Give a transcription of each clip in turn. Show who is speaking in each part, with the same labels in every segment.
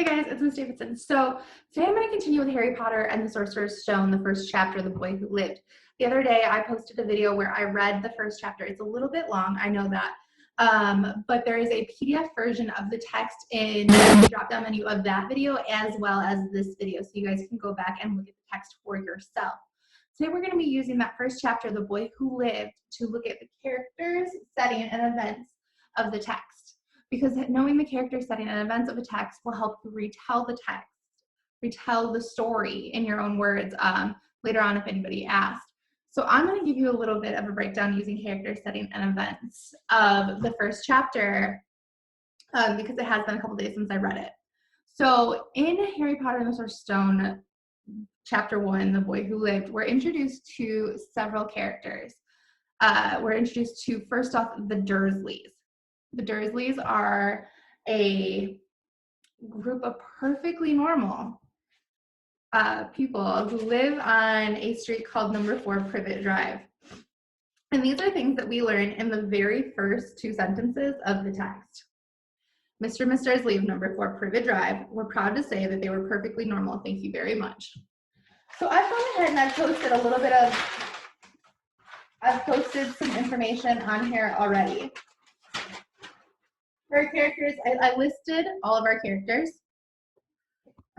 Speaker 1: Hey guys, it's Miss Davidson. So today I'm going to continue with Harry Potter and the Sorcerer's Stone, the first chapter, The Boy Who Lived. The other day I posted a video where I read the first chapter. It's a little bit long, I know that, but there is a PDF version of the text in the drop-down menu of that video as well as this video, so you guys can go back and look at the text for yourself. Today we're going to be using that first chapter, The Boy Who Lived, to look at the characters, setting, and events of the text. Because knowing the character, setting, and events of a text will help you retell the text, retell the story in your own words later on if anybody asked. So I'm going to give you a little bit of a breakdown using character, setting, and events of the first chapter because it has been a couple days since I read it. So in Harry Potter and the Sorcerer's Stone, Chapter 1, The Boy Who Lived, we're introduced to several characters. We're introduced to, first off, the Dursleys. The Dursleys are a group of perfectly normal people who live on a street called number 4 Privet Drive. And these are things that we learn in the very first 2 sentences of the text. Mr. and Miss Dursley of number 4 Privet Drive were proud to say that they were perfectly normal. Thank you very much. So I've gone ahead and I've posted some information on here already. For our characters, I listed all of our characters.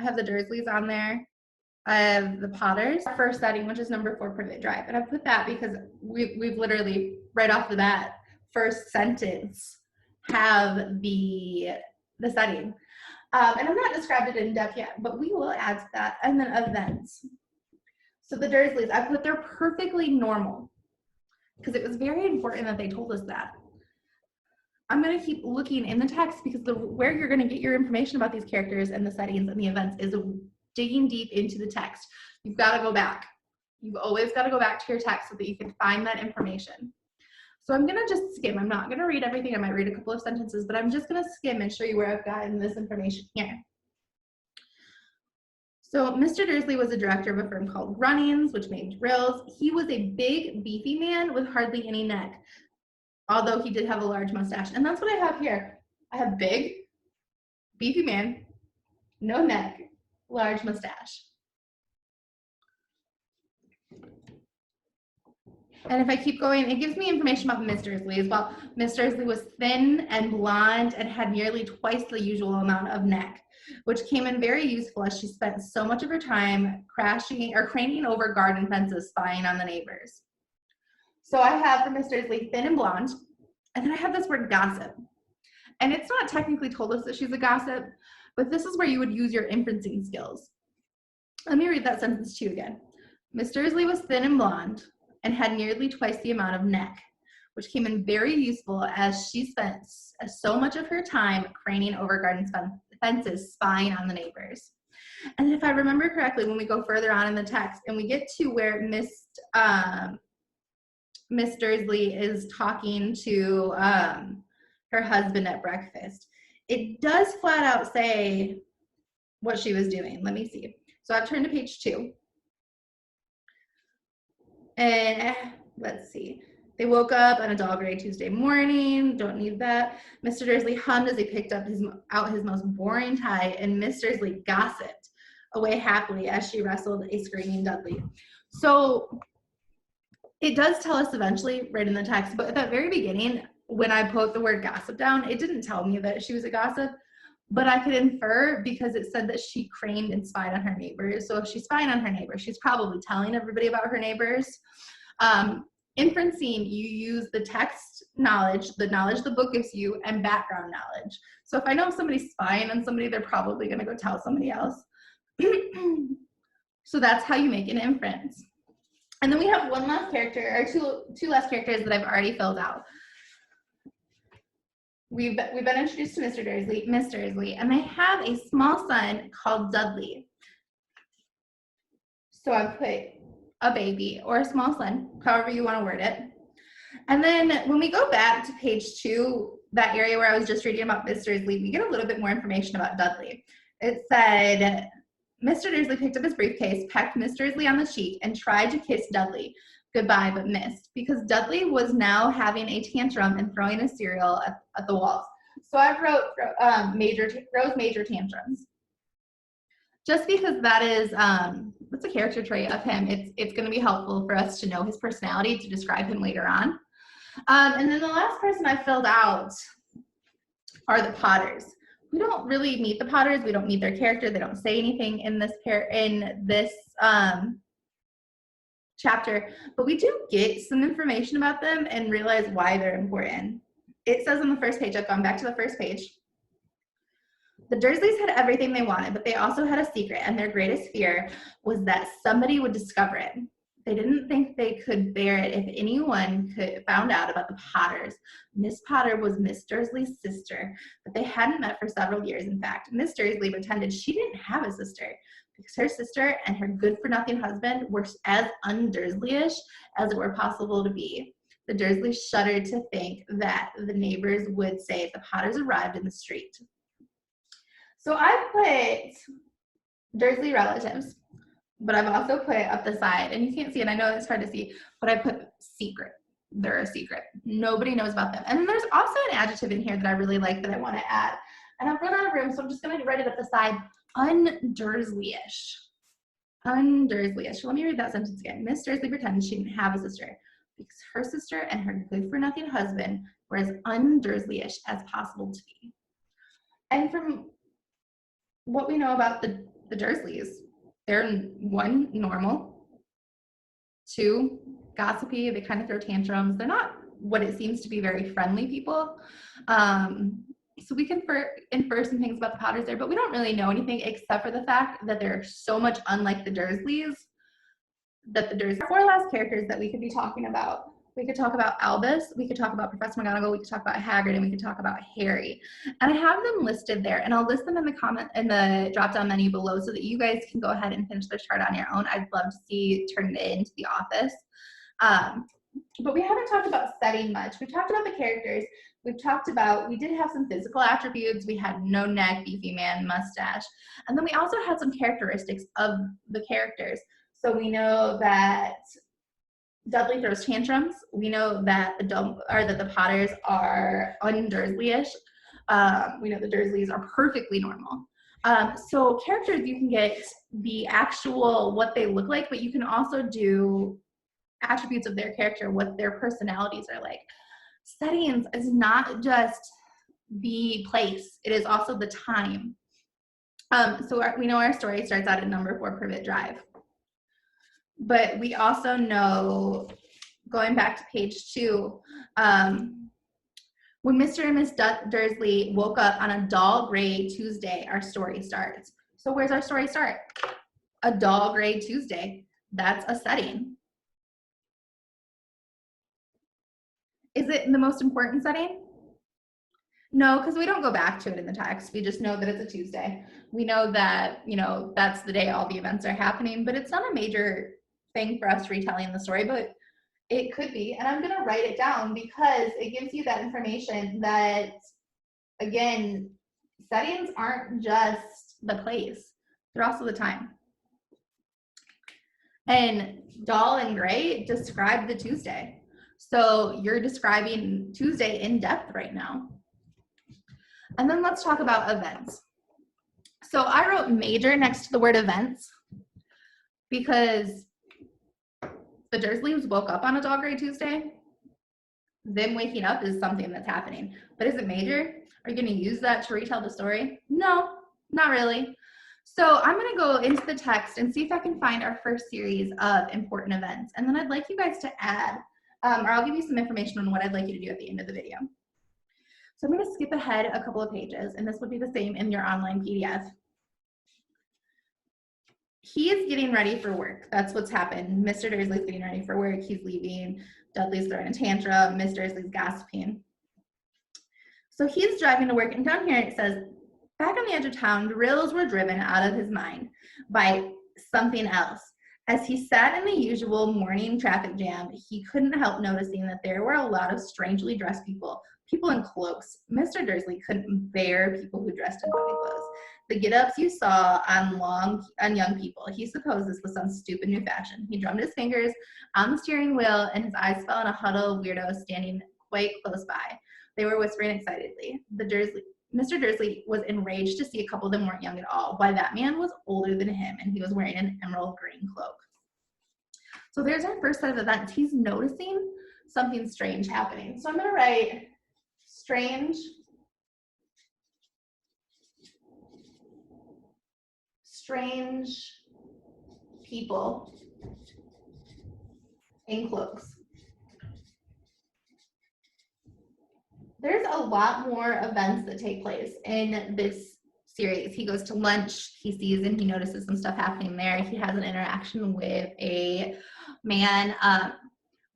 Speaker 1: I have the Dursleys on there. I have the Potters. Our first setting, which is number 4 Privet Drive. And I put that because we've literally, right off the bat, first sentence, have the setting. And I'm not described it in depth yet, but we will add to that. And then events. So the Dursleys, I put they're perfectly normal because it was very important that they told us that. I'm going to keep looking in the text because where you're going to get your information about these characters and the settings and the events is digging deep into the text. You've got to go back. You've always got to go back to your text so that you can find that information. So I'm going to just skim. I'm not going to read everything. I might read a couple of sentences, but I'm just going to skim and show you where I've gotten this information here. So Mr. Dursley was a director of a firm called Runnings, which made drills. He was a big, beefy man with hardly any neck, although he did have a large mustache. And that's what I have here. I have big, beefy man, no neck, large mustache. And if I keep going, it gives me information about Miss Dursley as well. Miss Dursley was thin and blonde and had nearly twice the usual amount of neck, which came in very useful as she spent so much of her time craning over garden fences spying on the neighbors. So I have for Miss Dursley thin and blonde, and then I have this word gossip. And it's not technically told us that she's a gossip, but this is where you would use your inferencing skills. Let me read that sentence to you again. Miss Dursley was thin and blonde and had nearly twice the amount of neck, which came in very useful as she spent so much of her time craning over garden fences spying on the neighbors. And if I remember correctly, when we go further on in the text and we get to where Miss Dursley is talking to her husband at breakfast, it does flat out say what she was doing. Let me see. So I've turned to page 2. And let's see. They woke up on a dull gray Tuesday morning. Don't need that. Mr. Dursley hummed as he picked up out his most boring tie, and Miss Dursley gossiped away happily as she wrestled a screaming Dudley. So it does tell us eventually right in the text, but at that very beginning, when I put the word gossip down, it didn't tell me that she was a gossip, but I could infer because it said that she craned and spied on her neighbors. So if she's spying on her neighbors, she's probably telling everybody about her neighbors. Inferencing, you use the text knowledge, the knowledge the book gives you, and background knowledge. So if I know somebody's spying on somebody, they're probably going to go tell somebody else. So that's how you make an inference. And then we have one last character, or two last characters that I've already filled out. We've been introduced to Mr. Dursley, Miss Dursley, and they have a small son called Dudley. So I put a baby or a small son, however you want to word it. And then when we go back to page 2, that area where I was just reading about Miss Dursley, we get a little bit more information about Dudley. It said, Mr. Dursley picked up his briefcase, pecked Miss Dursley on the cheek, and tried to kiss Dudley goodbye, but missed because Dudley was now having a tantrum and throwing a cereal at the walls. So I wrote major tantrums. just because that is, that's a character trait of him. It's going to be helpful for us to know his personality to describe him later on. And then the last person I filled out are the Potters. We don't really meet the Potters. We don't meet their character. They don't say anything in this chapter, but we do get some information about them and realize why they're important. It says on the first page, I've gone back to the first page, the Dursleys had everything they wanted, but they also had a secret, and their greatest fear was that somebody would discover it. They didn't think they could bear it if anyone found out about the Potters. Miss Potter was Miss Dursley's sister, but they hadn't met for several years. In fact, Miss Dursley pretended she didn't have a sister because her sister and her good-for-nothing husband were as undursleyish as it were possible to be. The Dursleys shuddered to think that the neighbors would say if the Potters arrived in the street. So I put Dursley relatives, but I've also put up the side, and you can't see it, I know it's hard to see, but I put secret. They're a secret. Nobody knows about them. And then there's also an adjective in here that I really like that I want to add. And I've run out of room, so I'm just going to write it up the side. Undursleyish. Undursleyish. Let me read that sentence again. Miss Dursley pretended she didn't have a sister because her sister and her good-for-nothing husband were as undurslayish as possible to be. And from what we know about the Dursleys, they're one, normal, two, gossipy, they kind of throw tantrums. They're not what it seems to be very friendly people. So we can infer some things about the Potters there, but we don't really know anything except for the fact that they're so much unlike the Dursleys that the Dursleys are 4 last characters that we could be talking about. We could talk about Albus, we could talk about Professor McGonagall, we could talk about Hagrid, and we could talk about Harry. And I have them listed there, and I'll list them in the drop-down menu below so that you guys can go ahead and finish this chart on your own. I'd love to see turn it into the office. But we haven't talked about setting much. We've talked about the characters. We did have some physical attributes. We had no neck, beefy man, mustache. And then we also had some characteristics of the characters. So we know that Dudley throws tantrums. We know that the Potters are undurslayish. We know the Dursleys are perfectly normal. So characters, you can get the actual what they look like, but you can also do attributes of their character, what their personalities are like. Settings is not just the place, it is also the time. So we know our story starts out at number 4 Privet Drive. But we also know, going back to page 2, when Mr. and Miss Dursley woke up on a dull gray Tuesday, our story starts. So where's our story start? A dull gray Tuesday. That's a setting. Is it the most important setting? No, because we don't go back to it in the text. We just know that it's a Tuesday. We know that, that's the day all the events are happening, but it's not a major thing for us retelling the story, but it could be. And I'm going to write it down because it gives you that information that, again, settings aren't just the place. They're also the time. And dull and gray describe the Tuesday. So you're describing Tuesday in depth right now. And then let's talk about events. So I wrote major next to the word events because the Dursleys woke up on a dull gray Tuesday. Them waking up is something that's happening. But is it major? Are you going to use that to retell the story? No, not really. So I'm going to go into the text and see if I can find our first series of important events. And then I'd like you guys to add, or I'll give you some information on what I'd like you to do at the end of the video. So I'm going to skip ahead a couple of pages, and this would be the same in your online PDF. He is getting ready for work. That's what's happened. Mr. Dursley's getting ready for work. He's leaving. Dudley's throwing a tantrum. Miss Dursley's gossiping. So he's driving to work, and down here it says, back on the edge of town, drills were driven out of his mind by something else. As he sat in the usual morning traffic jam, he couldn't help noticing that there were a lot of strangely dressed people in cloaks. Mr. Dursley couldn't bear people who dressed in funny clothes. The get-ups you saw on young people, he supposed this was some stupid new fashion. He drummed his fingers on the steering wheel, and his eyes fell on a huddle of weirdos standing quite close by. They were whispering excitedly. Mr. Dursley was enraged to see a couple of them weren't young at all. Why, that man was older than him, and he was wearing an emerald green cloak. So there's our first set of events. He's noticing something strange happening. So I'm going to write strange people in cloaks. There's a lot more events that take place in this series. He goes to lunch, he sees and he notices some stuff happening there. He has an interaction with a man.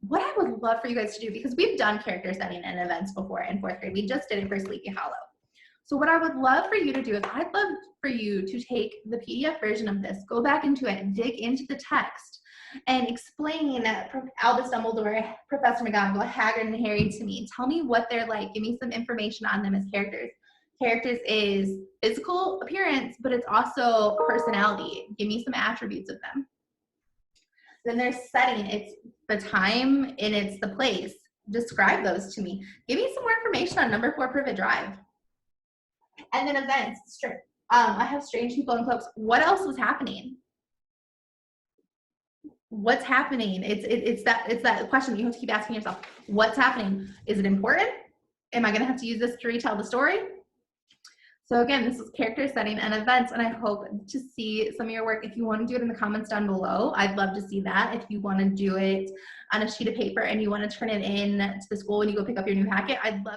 Speaker 1: What I would love for you guys to do, because we've done character setting and events before in 4th grade. We just did it for Sleepy Hollow. So what I would love for you to do is I'd love for you to take the PDF version of this, go back into it and dig into the text and explain Albus Dumbledore, Professor McGonagall, Hagrid, and Harry to me. Tell me what they're like. Give me some information on them as characters. Characters is physical appearance, but it's also personality. Give me some attributes of them. Then there's setting. It's the time and it's the place. Describe those to me. Give me some more information on number 4 Privet Drive. And then events. I have strange people in cloaks. What else was happening? What's happening? It's that question that you have to keep asking yourself. What's happening? Is it important? Am I going to have to use this to retell the story? So again, this is character setting and events, and I hope to see some of your work. If you want to do it in the comments down below, I'd love to see that. If you want to do it on a sheet of paper and you want to turn it in to the school when you go pick up your new packet, I'd love